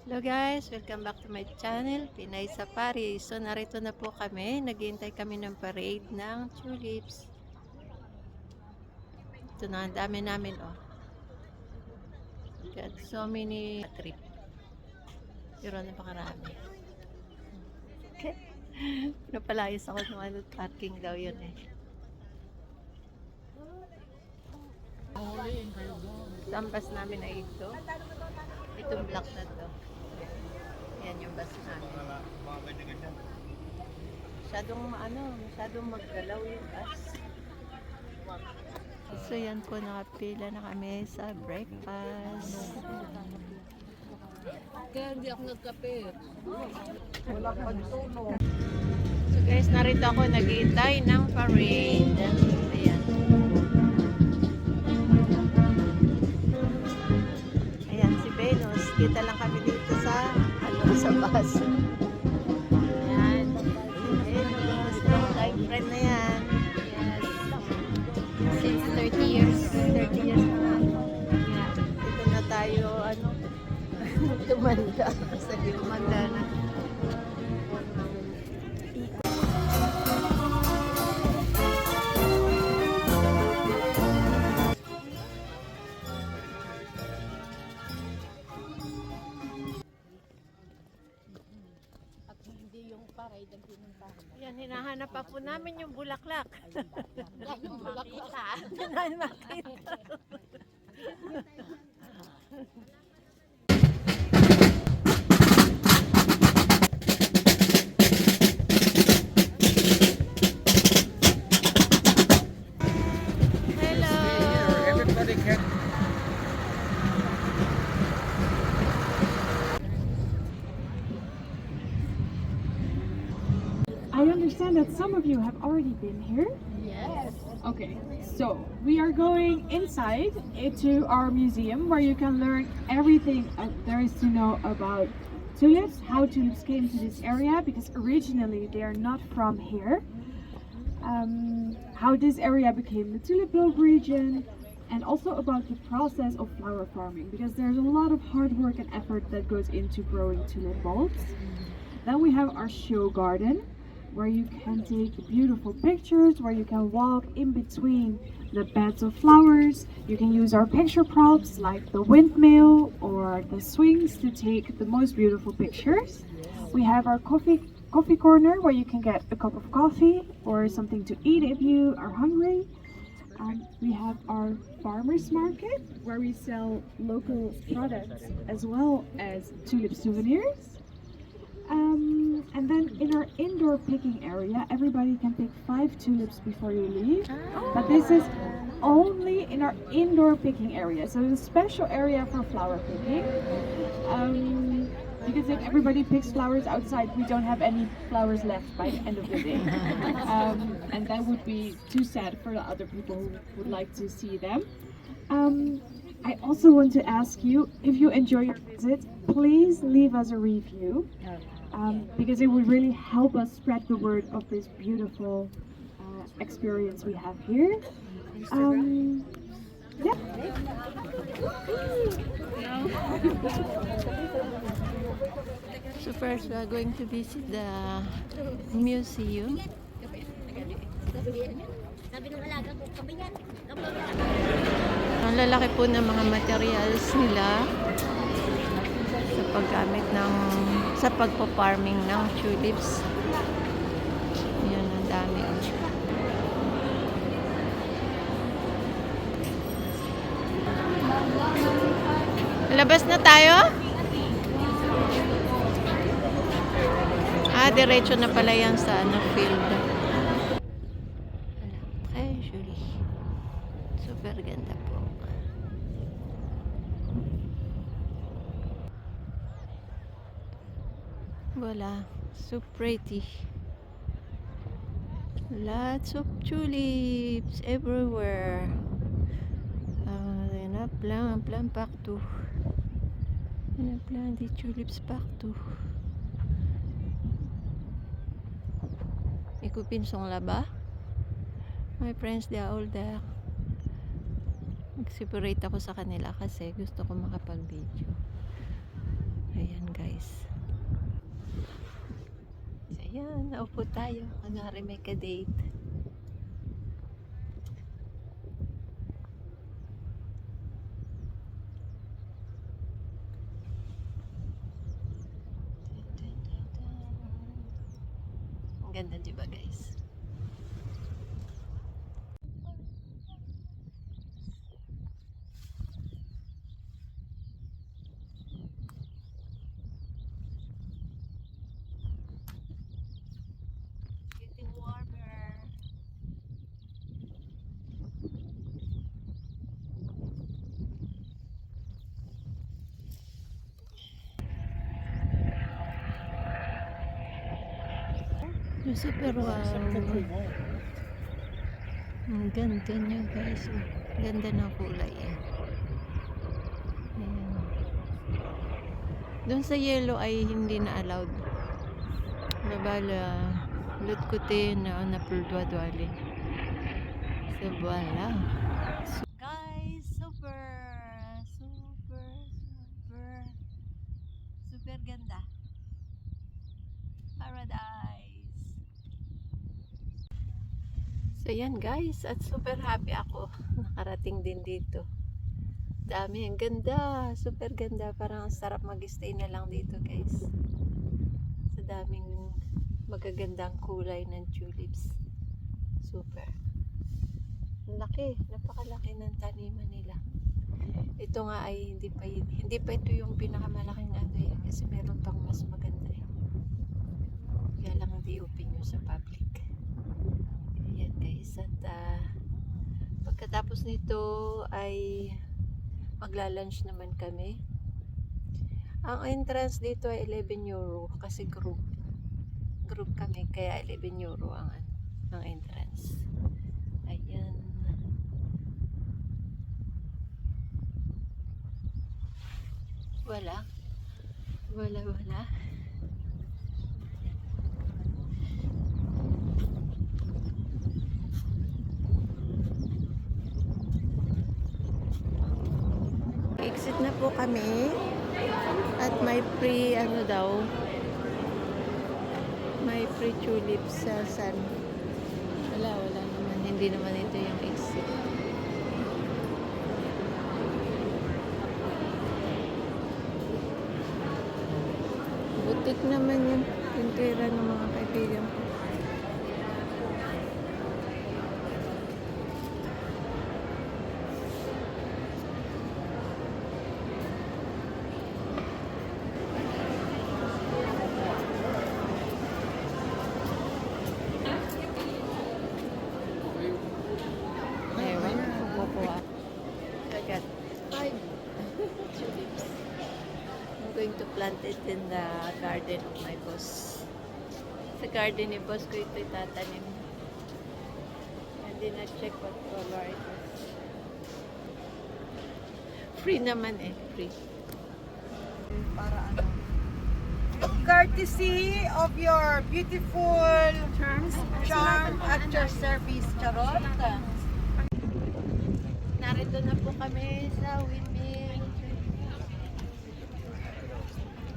Hello guys, welcome back to my channel, Pinay Safari. So narito na po kami, naghihintay kami ng parade ng tulips. Ito na, ang dami namin oh. Got so many trip. Pero napakarami. Okay. Napalayas ako ng parking daw yun eh. Sampas namin ay ito. Itong block na to. Yan yung bus namin. Masyadong maggalaw yung bus. So yan po, nakapila na kami sa breakfast. Kaya hindi ako nagkape. Wala pagtuno. So guys, narito ako naghihintay ng parade. Ayan. Ayan si Venus. Kita lang kami dito sa bus. Ayan. Venus. Long-time friend na yan. Yes. Since 30 years. 30 years na. Yeah. Dito na tayo, tumanda. Kasi tumanda na. At hindi yung parade ang pinuntahan. Yan, hinahanap pa po namin yung bulaklak. Yan yung makita. Yan makita. Hello! Everybody can. I understand that some of you have already been here. Yes. Okay, so we are going inside into our museum where you can learn everything there is to know about tulips, how tulips came to this area, because originally they are not from here. How this area became the tulip grove region, and also about the process of flower farming, because there's a lot of hard work and effort that goes into growing tulip bulbs. Then we have our show garden, where you can take beautiful pictures, where you can walk in between the beds of flowers. You can use our picture props like the windmill or the swings to take the most beautiful pictures. We have our coffee corner, where you can get a cup of coffee or something to eat if you are hungry. We have our farmers market, where we sell local products as well as tulip souvenirs. And then in our indoor picking area, everybody can pick 5 tulips before you leave. But this is only in our indoor picking area. So it's a special area for flower picking. Because if everybody picks flowers outside, we don't have any flowers left by the end of the day. And that would be too sad for the other people who would like to see them. I also want to ask you, if you enjoy your visit, please leave us a review. Because it would really help us spread the word of this beautiful experience we have here. Yeah. So first we are going to visit the museum. Ang lalaki po ng mga materials nila sa paggamit sa pagpa-farming ng tulips. Yan, ang dami. Labas na tayo? Diretso na pala yan sa field. Okay, Julie. Super ganda po. Voila, so pretty. Lots of tulips everywhere. Il y en a plein partout. Il y en a plein de tulips partout. Les copines sont là-bas. My friends, they are all there. Nag-separate ako sa kanila kasi gusto ko makapag-video. Ayan. Ayan guys. So ayan, naupo tayo. Kunwari may ka-date. Ang ganda diba guys? Getting warmer. Yung super wow. Ang ganda niya guys. Ganda ng kulay eh. Ayan. Doon sa yellow ay hindi na allowed. Nabala lutkutin na pulduadwali. So wala. Guys, super ganda. Paradise. So yan guys, at super happy ako nakarating din dito. Dami, ang ganda, super ganda, parang ang sarap mag-stay na lang dito guys. Sa daming magagandang kulay ng tulips. Super. Ang laki, napakalaki ng taniman nila. Ito nga ay hindi pa ito yung pinakamalaking ano eh, kasi meron pang mas maganda eh. Kaya lang hindi open yun sa public. Ayan guys, at pagkatapos nito ay magla-lunch naman kami. Ang entrance dito ay 11 euro kasi group kami, kaya 11 euro ang entrance. Ayan. Wala. Exit na po kami at may free may free tulips sa sun. Wala naman, hindi naman ito yung exit. Butik naman yung pintira ng mga kaibigan ko. I got 5 tulips. I'm going to plant it in the garden of my boss. Sa garden ni boss ko ito itatanim. Hindi na-check what color it is. Free naman eh, free. Para ano? Courtesy of your beautiful charm at your service, Charot. Narito na po kami sa windmill.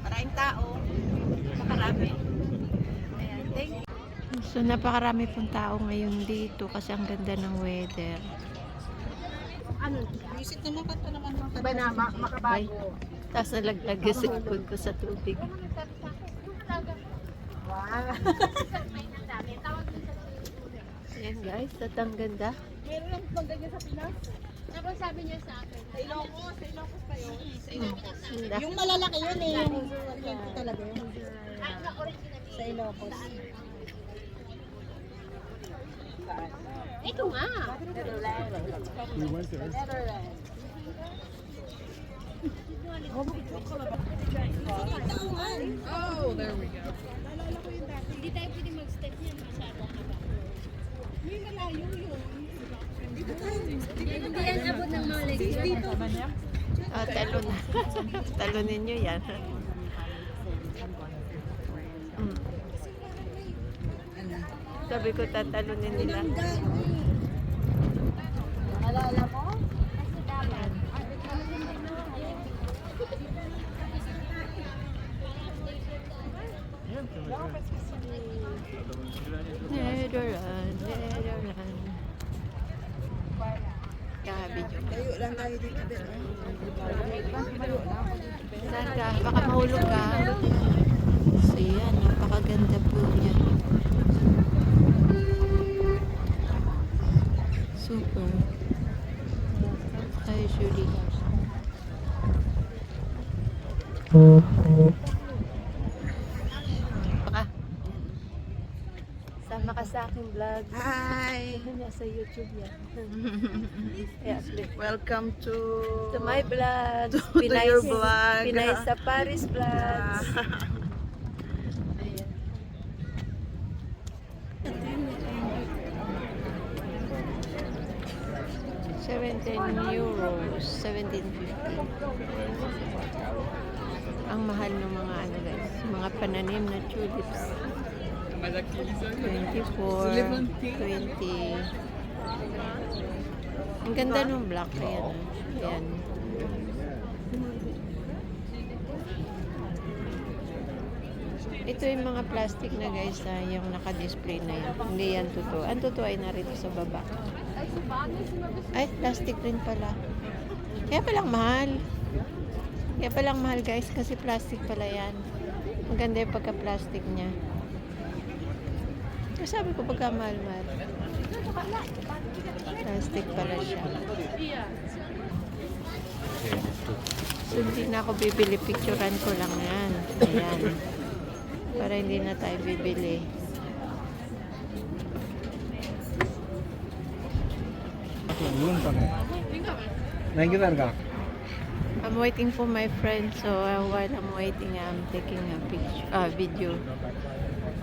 Maraming tao. Napakarami. Ayan, thank you. So napakarami pong tao ngayon dito kasi ang ganda ng weather. Visit naman ka pa naman. Diba na, Bye. Tapos nalaglag yung cellphone ko sa tubig. Ayan guys, at ang ganda. Meron lang pang ganyan sa Pinas. Tapos sabi niya sa akin, Sa Ilocos kayo. Sa Ilocos. Ganda. Yung malalaki yun eh. Yung talaga yun. Sa Ilocos. ito nga. We went there. Oh, there we go. Hindi tayo pwede mag-step niyan masyadong haba. May malayo yun. Hindi yan abot ng mga legs. Dito. Talon na. Talunin nyo yan. Sabi ko tatalunin nila. Alala mo? Netherlands, Netherlands. Grabe yun. Tayo lang tayo dito din. Saan ka? Baka mahulog ka. So yan, napakaganda po niya. Super. Hi, Julie. Baka. Sama ka sa aking vlog. Hi! Nasa YouTube yan. Yeah, please. Welcome to... To my vlog. To your vlog. Pinay sa Paris vlogs. Ayan. €17, 17.50. Ang mahal ng mga ano guys, mga pananim na tulips. 24, 20. Ang ganda ng black yan. Yan. Ito yung mga plastic na guys, yung naka-display na yan. Hindi yan totoo. Ang totoo ay narito sa baba. Ay, plastic rin pala. Kaya palang mahal. Kaya palang mahal guys, kasi plastic pala yan. Maganda yung pagka-plastic niya. Pero sabi ko pagka mahal-mahal. Plastic pala siya. So, hindi na ako bibili. Picturean ko lang yan. Ayan. Para hindi na tayo bibili. I'm waiting for my friend, so while I'm waiting, I'm taking a picture, video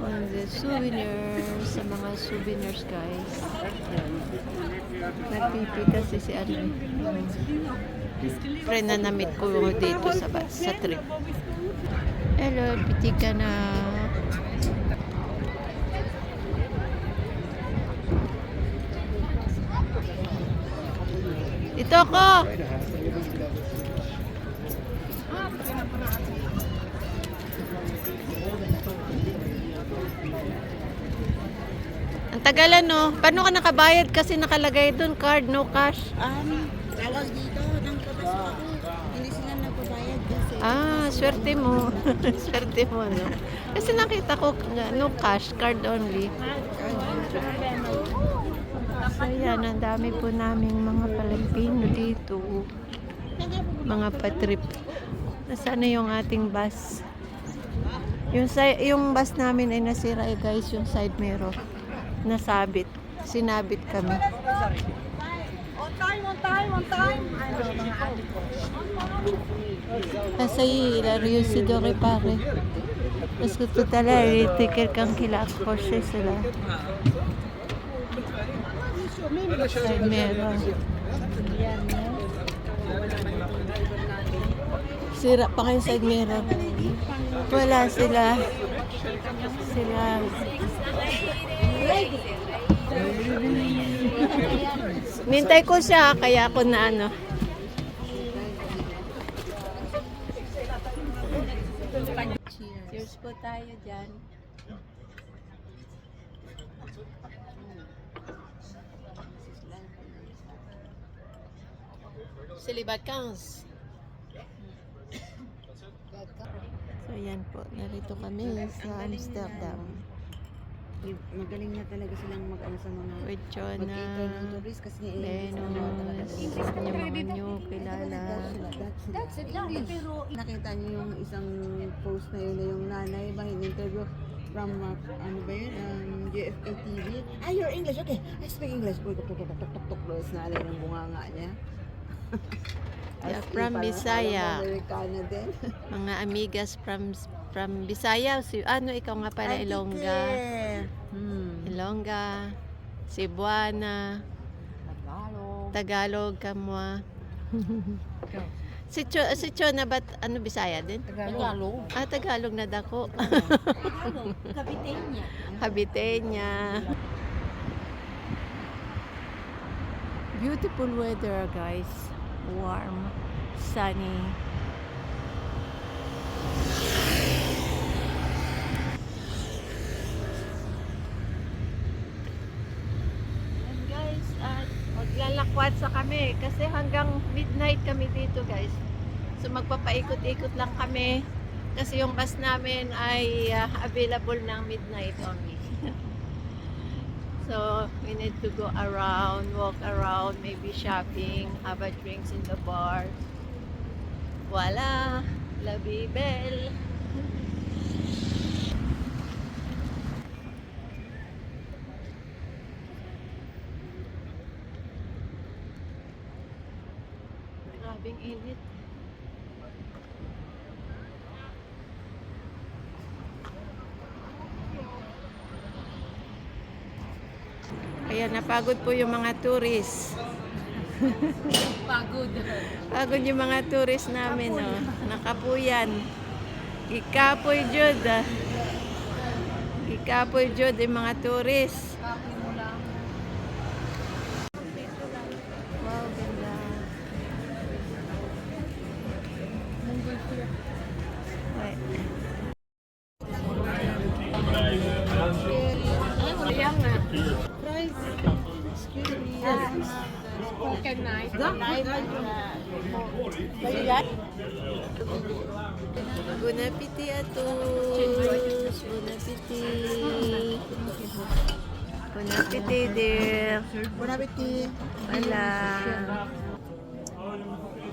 on the souvenirs, sa mga souvenirs guys. Nagpipi kasi si ano, friend na namit ko dito sa trip. Hello, piti ka na. Dito ako. Ang tagalan no. Paano ka nakabayad kasi nakalagay doon card, no cash? Tawag dito, nang kabas ako. Hindi sila nagbabayad kasi. Ah, swerte mo. Swerte mo, no? Kasi nakita ko, no cash, card only. So, yan, ang dami po naming mga Pilipino dito. Mga patrip. Nasaan na yung ating bus? Yung bus namin ay nasira guys, yung side mirror. Nasabit. Sinabit kami. On time, on time, on time. Kasi ilario si Dore pare. Parce que tout à l'heure, il était quelqu'un qui l'a accroché, cela. Side mirror. Sira pa kayo side mirror. Wala sila. Nintay ko siya, kaya ako na ano. Cheers po tayo dyan. C'est les vacances. So yan po, narito kami sa Amsterdam. Magaling na talaga silang mag-ano sa mga With Jonah, mag-cater ng tourist kasi Venus, yung mga nyo kilala. That's English. Nakita niyo yung isang post na yun na yung nanay ba in-interview from ano ba yun? JFL TV. Ah, you're English. Okay. I speak English. Uy, tuk-tuk-tuk-tuk-tuk. Los na alay ng bunganga niya. Yeah, from Bisaya. Amerikana din. Mga amigas from Bisaya. Ano, ikaw nga pala, Ilongga. Ilongga, Cebuana, Tagalog, Kamwa. Si Chona ba't ano, Bisaya din? Tagalog. Ah, Tagalog na dako. Kabitenya. Habitenya. Beautiful weather, guys. Warm, sunny. kami kasi hanggang midnight kami dito guys. So magpapaikot-ikot lang kami kasi yung bus namin ay available ng midnight only. So we need to go around, walk around, maybe shopping, have a drinks in the bar. Voila! La Bibel! Grabing init. Ayan, napagod po yung mga tourists. Pagod. Pagod yung mga tourists namin, oh. Nakapuyan. Ikapoy jud. Ikapoy jud yung mga tourists. Kapoy mo lang. Wow, ganda. Mongol fear. Ay. Ayan nga. Fries. Excuse me. Spoken night. Bon appetit à tous. Bon appetit. Bon appetit, dear. Bon appetit. Wala.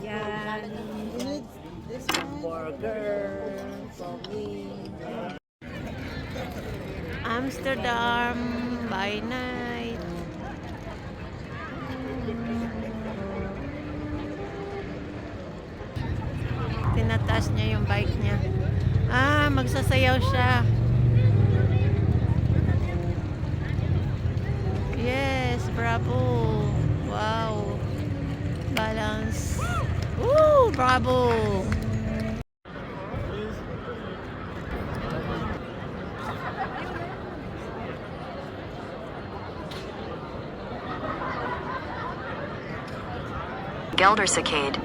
Yan. You need this one? Burger. For me. Amsterdam by night. Tinataas niya yung bike niya. Ah, magsasayaw siya. Yes, bravo. Wow. Balance. Woo, bravo. Gelder Cicade.